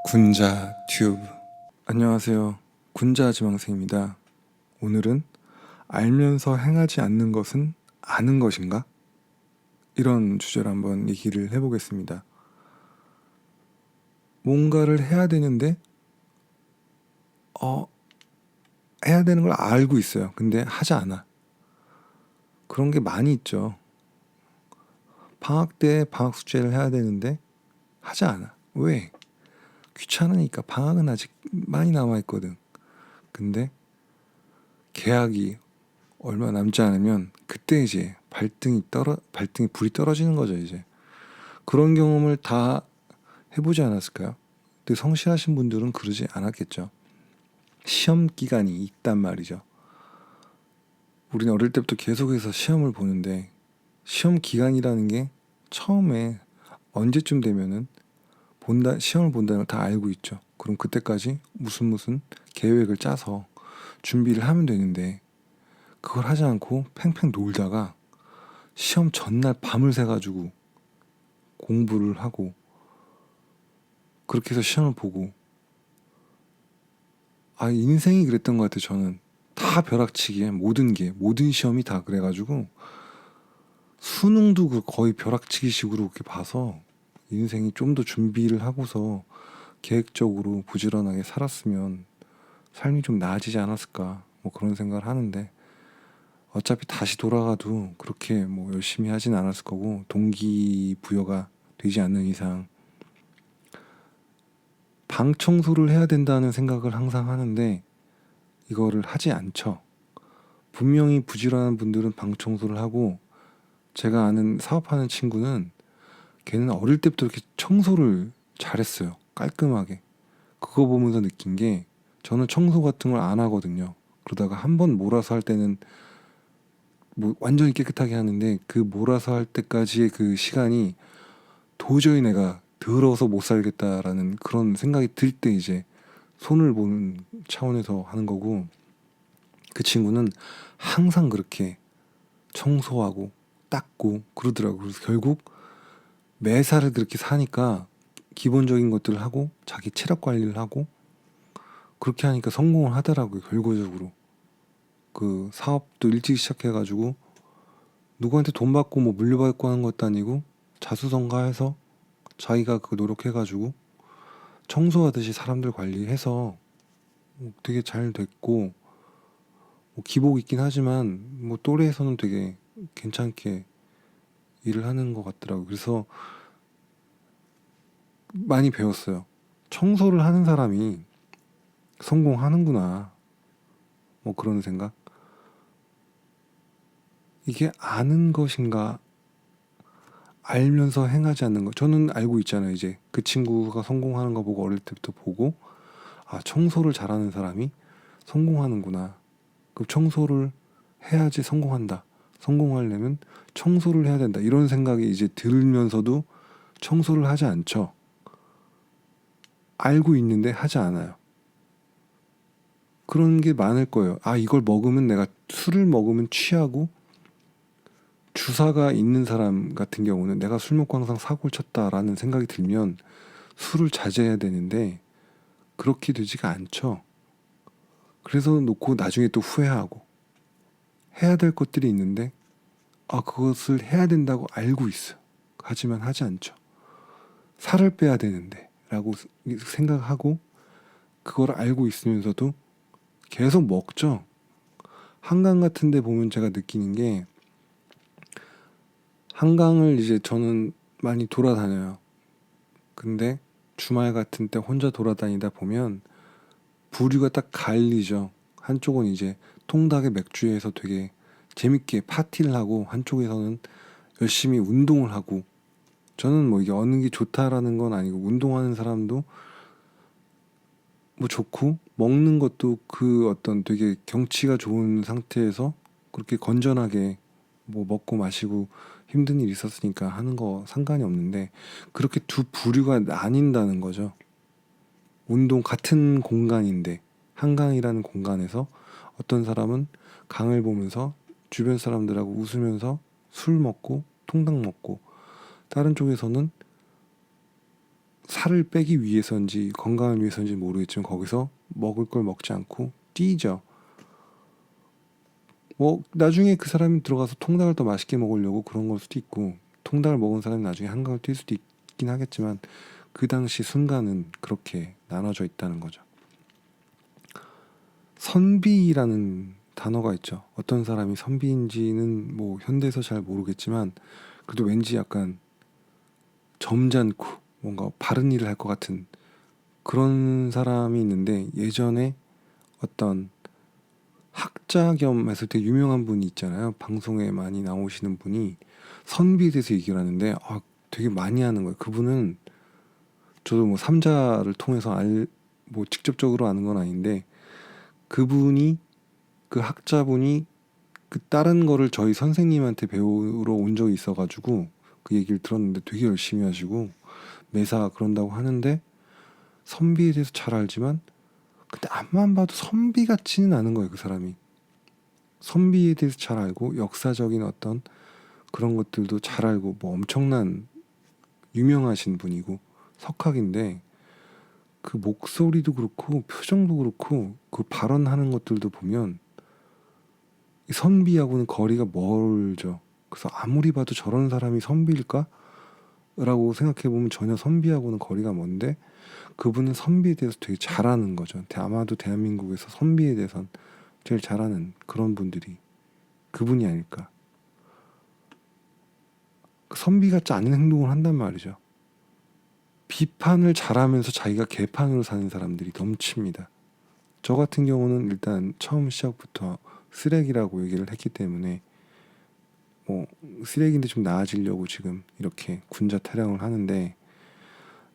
군자 튜브. 안녕하세요. 군자 지망생입니다. 오늘은 알면서 행하지 않는 것은 아는 것인가? 이런 주제로 한번 얘기를 해보겠습니다. 뭔가를 해야 되는데 해야 되는 걸 알고 있어요. 근데 하지 않아. 그런 게 많이 있죠. 방학 때 방학 숙제를 해야 되는데 하지 않아. 왜? 귀찮으니까. 방학은 아직 많이 남아있거든. 근데 개학이 얼마 남지 않으면 그때 이제 발등이 불이 떨어지는 거죠. 이제 그런 경험을 다 해보지 않았을까요? 근데 성실하신 분들은 그러지 않았겠죠. 시험 기간이 있단 말이죠. 우리는 어릴 때부터 계속해서 시험을 보는데 시험 기간이라는 게 처음에 언제쯤 되면은 시험을 본다는 걸 다 알고 있죠. 그럼 그때까지 무슨 계획을 짜서 준비를 하면 되는데 그걸 하지 않고 팽팽 놀다가 시험 전날 밤을 새가지고 공부를 하고 그렇게 해서 시험을 보고, 인생이 그랬던 것 같아요. 저는 다 벼락치기에 모든 시험이 다 그래가지고 수능도 거의 벼락치기식으로 이렇게 봐서 인생이 좀 더 준비를 하고서 계획적으로 부지런하게 살았으면 삶이 좀 나아지지 않았을까, 뭐 그런 생각을 하는데, 어차피 다시 돌아가도 그렇게 뭐 열심히 하진 않았을 거고 동기부여가 되지 않는 이상 방 청소를 해야 된다는 생각을 항상 하는데 이거를 하지 않죠. 분명히 부지런한 분들은 방 청소를 하고, 제가 아는 사업하는 친구는 걔는 어릴 때부터 이렇게 청소를 잘했어요. 깔끔하게. 그거 보면서 느낀 게, 저는 청소 같은 걸 안 하거든요. 그러다가 한 번 몰아서 할 때는 뭐 완전히 깨끗하게 하는데, 그 몰아서 할 때까지의 그 시간이 도저히 내가 더러워서 못 살겠다라는 그런 생각이 들 때 이제 손을 보는 차원에서 하는 거고, 그 친구는 항상 그렇게 청소하고 닦고 그러더라고요. 그래서 결국 매사를 그렇게 사니까 기본적인 것들을 하고 자기 체력 관리를 하고 그렇게 하니까 성공을 하더라고요. 결과적으로 그 사업도 일찍 시작해가지고 누구한테 돈 받고 뭐 물려받고 하는 것도 아니고 자수성가해서 자기가 그 노력해가지고 청소하듯이 사람들 관리해서 되게 잘 됐고, 뭐 기복 있긴 하지만 뭐 또래에서는 되게 괜찮게 일을 하는 것 같더라고요. 그래서 많이 배웠어요. 청소를 하는 사람이 성공하는구나, 뭐 그런 생각. 이게 아는 것인가, 알면서 행하지 않는 것. 저는 알고 있잖아요. 이제 그 친구가 성공하는 거 보고 어릴 때부터 보고, 청소를 잘하는 사람이 성공하는구나. 그럼 청소를 해야지 성공한다. 성공하려면 청소를 해야 된다. 이런 생각이 이제 들면서도 청소를 하지 않죠. 알고 있는데 하지 않아요. 그런 게 많을 거예요. 이걸 먹으면, 내가 술을 먹으면 취하고, 주사가 있는 사람 같은 경우는 내가 술 먹고 항상 사고를 쳤다라는 생각이 들면 술을 자제해야 되는데 그렇게 되지가 않죠. 그래서 놓고 나중에 또 후회하고, 해야 될 것들이 있는데 그것을 해야 된다고 알고 있어요. 하지만 하지 않죠. 살을 빼야 되는데 라고 생각하고 그걸 알고 있으면서도 계속 먹죠. 한강 같은 데 보면 제가 느끼는 게, 한강을 이제 저는 많이 돌아다녀요. 근데 주말 같은 때 혼자 돌아다니다 보면 부류가 딱 갈리죠. 한쪽은 이제 통닭에 맥주에서 되게 재밌게 파티를 하고, 한쪽에서는 열심히 운동을 하고. 저는 뭐 이게 어느 게 좋다라는 건 아니고, 운동하는 사람도 뭐 좋고 먹는 것도 그 어떤 되게 경치가 좋은 상태에서 그렇게 건전하게 뭐 먹고 마시고 힘든 일 있었으니까 하는 거 상관이 없는데, 그렇게 두 부류가 나뉜다는 거죠. 운동 같은 공간인데, 한강이라는 공간에서 어떤 사람은 강을 보면서 주변 사람들하고 웃으면서 술 먹고 통닭 먹고, 다른 쪽에서는 살을 빼기 위해서인지 건강을 위해서인지 모르겠지만 거기서 먹을 걸 먹지 않고 뛰죠. 뭐 나중에 그 사람이 들어가서 통닭을 더 맛있게 먹으려고 그런 걸 수도 있고, 통닭을 먹은 사람이 나중에 한강을 뛸 수도 있긴 하겠지만 그 당시 순간은 그렇게 나눠져 있다는 거죠. 선비라는 단어가 있죠. 어떤 사람이 선비인지는 뭐 현대에서 잘 모르겠지만 그래도 왠지 약간 점잖고 뭔가 바른 일을 할 것 같은 그런 사람이 있는데, 예전에 어떤 학자 겸 했을 때 유명한 분이 있잖아요. 방송에 많이 나오시는 분이 선비에 대해서 얘기를 하는데 되게 많이 하는 거예요. 그분은 저도 뭐 삼자를 통해서 뭐 직접적으로 아는 건 아닌데, 그분이 그 학자분이 그 다른 거를 저희 선생님한테 배우러 온 적이 있어가지고 그 얘기를 들었는데 되게 열심히 하시고 매사 그런다고 하는데, 선비에 대해서 잘 알지만 근데 앞만 봐도 선비 같지는 않은 거예요. 그 사람이 선비에 대해서 잘 알고 역사적인 어떤 그런 것들도 잘 알고 뭐 엄청난 유명하신 분이고 석학인데, 그 목소리도 그렇고 표정도 그렇고 그 발언하는 것들도 보면 이 선비하고는 거리가 멀죠. 그래서 아무리 봐도 저런 사람이 선비일까? 라고 생각해보면 전혀 선비하고는 거리가 먼데, 그분은 선비에 대해서 되게 잘하는 거죠. 아마도 대한민국에서 선비에 대해선 제일 잘하는 그런 분들이 그분이 아닐까. 선비 같지 않은 행동을 한단 말이죠. 비판을 잘하면서 자기가 개판으로 사는 사람들이 넘칩니다. 저 같은 경우는 일단 처음 시작부터 쓰레기라고 얘기를 했기 때문에 뭐 쓰레기인데 좀 나아지려고 지금 이렇게 군자 타령을 하는데,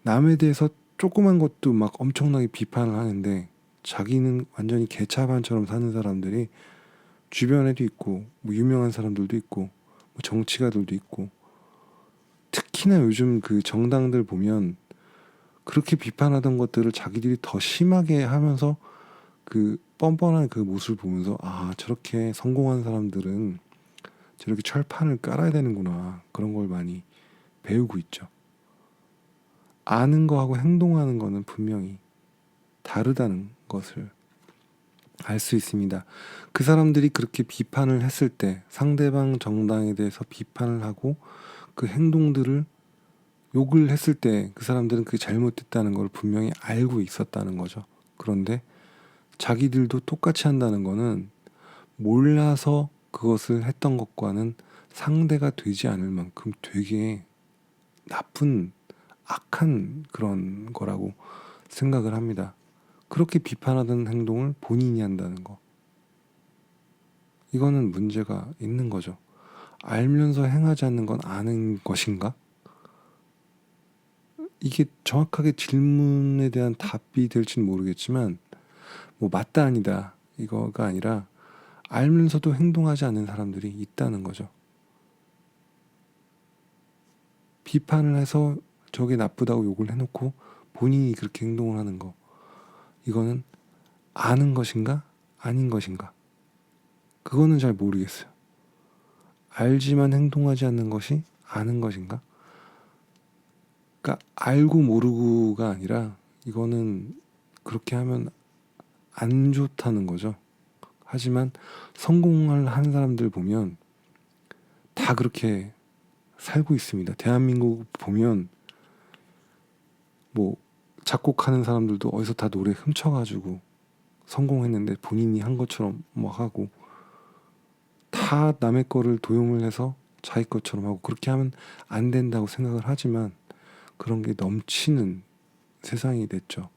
남에 대해서 조그만 것도 막 엄청나게 비판을 하는데 자기는 완전히 개차반처럼 사는 사람들이 주변에도 있고, 뭐 유명한 사람들도 있고, 뭐 정치가들도 있고, 특히나 요즘 그 정당들 보면 그렇게 비판하던 것들을 자기들이 더 심하게 하면서 그 뻔뻔한 그 모습을 보면서 저렇게 성공한 사람들은 저렇게 철판을 깔아야 되는구나, 그런 걸 많이 배우고 있죠. 아는 거하고 행동하는 거는 분명히 다르다는 것을 알 수 있습니다. 그 사람들이 그렇게 비판을 했을 때, 상대방 정당에 대해서 비판을 하고 그 행동들을 욕을 했을 때 그 사람들은 그게 잘못됐다는 걸 분명히 알고 있었다는 거죠. 그런데 자기들도 똑같이 한다는 거는 몰라서 그것을 했던 것과는 상대가 되지 않을 만큼 되게 나쁜 악한 그런 거라고 생각을 합니다. 그렇게 비판하던 행동을 본인이 한다는 거, 이거는 문제가 있는 거죠. 알면서 행하지 않는 건 아는 것인가? 이게 정확하게 질문에 대한 답이 될지는 모르겠지만 뭐 맞다 아니다 이거가 아니라 알면서도 행동하지 않는 사람들이 있다는 거죠. 비판을 해서 저게 나쁘다고 욕을 해놓고 본인이 그렇게 행동을 하는 거, 이거는 아는 것인가 아닌 것인가, 그거는 잘 모르겠어요. 알지만 행동하지 않는 것이 아는 것인가? 그러니까 알고 모르고가 아니라 이거는 그렇게 하면 안 좋다는 거죠. 하지만 성공을 한 사람들 보면 다 그렇게 살고 있습니다. 대한민국 보면 뭐 작곡하는 사람들도 어디서 다 노래 훔쳐가지고 성공했는데 본인이 한 것처럼 뭐 하고, 다 남의 거를 도용을 해서 자기 것처럼 하고, 그렇게 하면 안 된다고 생각을 하지만 그런 게 넘치는 세상이 됐죠.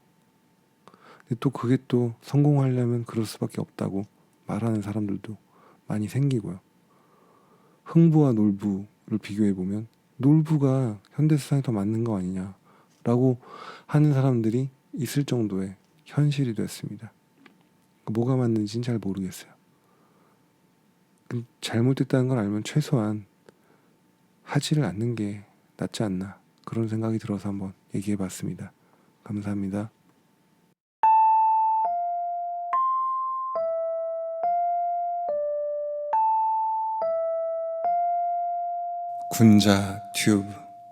근데 또 그게 또 성공하려면 그럴 수밖에 없다고 말하는 사람들도 많이 생기고요. 흥부와 놀부를 비교해 보면 놀부가 현대 세상에 더 맞는 거 아니냐라고 하는 사람들이 있을 정도의 현실이 됐습니다. 뭐가 맞는지는 잘 모르겠어요. 잘못됐다는 걸 알면 최소한 하지를 않는 게 낫지 않나, 그런 생각이 들어서 한번 얘기해 봤습니다. 감사합니다. 군자 튜브.